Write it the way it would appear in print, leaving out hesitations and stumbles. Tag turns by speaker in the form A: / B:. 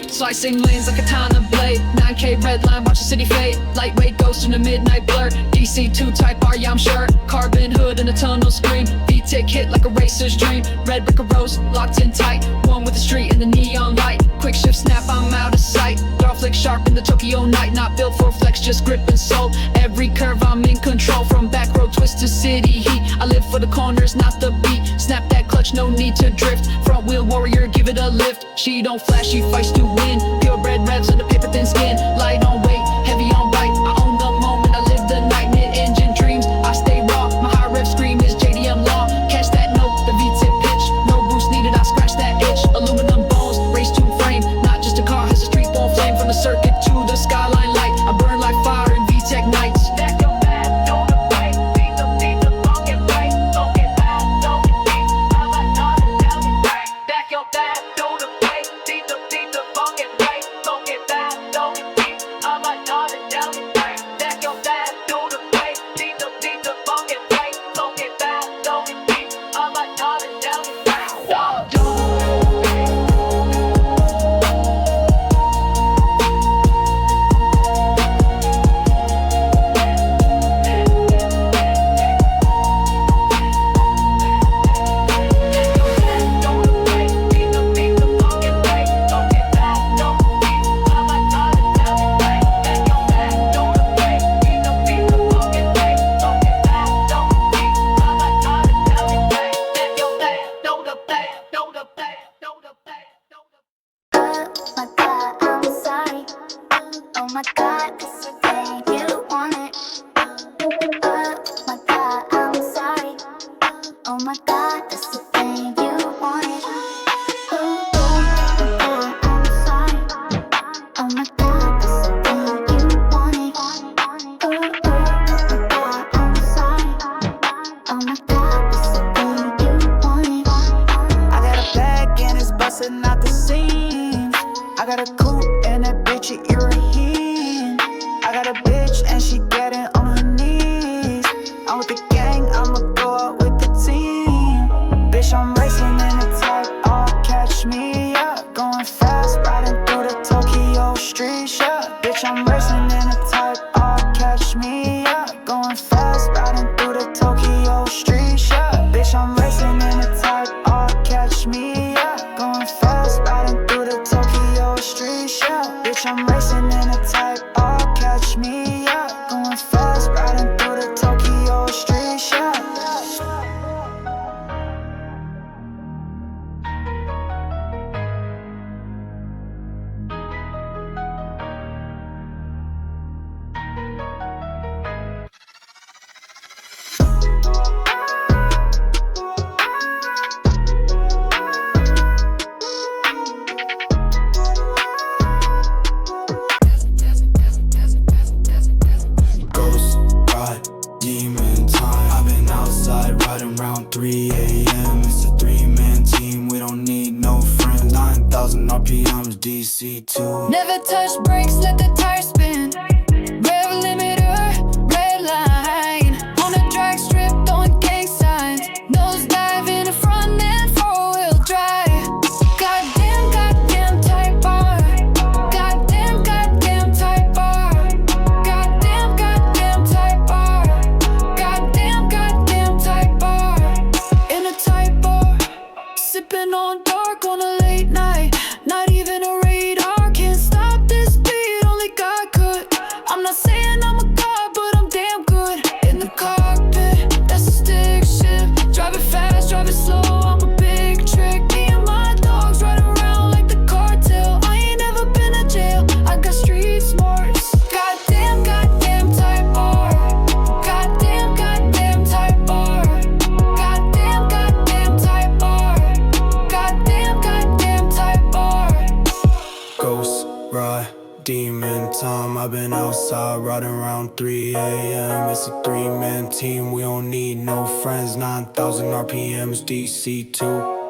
A: Slicing lanes like a katana blade, 9K red line, watch the city fade. Lightweight ghost in the midnight blur, DC2 Type R, yeah I'm sure. Carbon hood in a tunnel screen, VTEC hit like a racer's dream. Red brick of rose, locked in tight, one with the street and the neon light. Quick shift snap, I'm out of sight. Draw flick sharp in the Tokyo night, not built for flex, just grip and soul. Every curve I'm in control, from back road twist to city heat. I live for the corners, not the beat. Snap that clutch, no need to drift. Front wheel warrior, give it a lift. She don't flash, she fights to win. Purebred revs under paper thin skin. Light on weight, heavy on bite. I own the moment, I live the night. Mid-engine dreams, I stay raw. My high-rev scream is JDM law. Catch that note, the VTEC pitch. No boost needed, I scratch that itch. Aluminum bones, race to frame. Not just a car, has a street born flame. From the circuit to the skyline light, I burn like fire in VTEC Nights.
B: Oh my God, this is the thing you wanted. Oh my God, I'm sorry. Oh my God, this is the thing you wanted. Oh my God, I'm sorry. Oh my God, this is the thing you wanted. Oh my God, I'm sorry. Oh my God, this is the thing you wanted.
C: I got a bag and it's busting out the seams. I got a coupe and that bitch a European. I got a bitch and she getting on her knees. I'm with the gang, I'ma go out with the team. Bitch, I'm racing in the Type R, catch me up. Going fast, riding through the Tokyo streets, yeah. Bitch, I'm racing in the Type R, catch me up. Going fast, riding through the Tokyo streets, yeah. Bitch, I'm racing in the Type R, catch me up. Going fast, riding through the Tokyo streets, yeah. Bitch, I'm racing in the Type R, catch me up. Going fast, riding through the Tokyo streets, yeah.
D: Ghost ride, demon time. I've been outside riding around 3 a.m. It's a 3-man team, we don't need no friends. 9,000 RPMs, DC2.
A: Never touch brakes, let the tires spin. Rev limiter, red line. On the drag strip, throwing gang signs. Nose dive in the front end, 4-wheel drive. Goddamn, goddamn Type R. Goddamn, goddamn Type R. Goddamn, goddamn Type R. Goddamn, goddamn Type R. In a Type R, sipping on dark on a late night. Not even a radar can stop this beat, only God could. I'm not saying I'm a god, but I'm damn good. In the cockpit, that's a stick shift. Drive it fast, drive it slow, I'm a big trick. Me and my dogs ride around like the cartel. I ain't never been to jail, I got street smarts. Goddamn, goddamn Type R. Goddamn, goddamn Type R. Goddamn, goddamn Type R. Goddamn, goddamn Type R.
D: Ghost ride, demon time. I've been outside riding around 3 a.m. It's a 3-man team, we don't need no friends. 9,000 RPMs, DC2.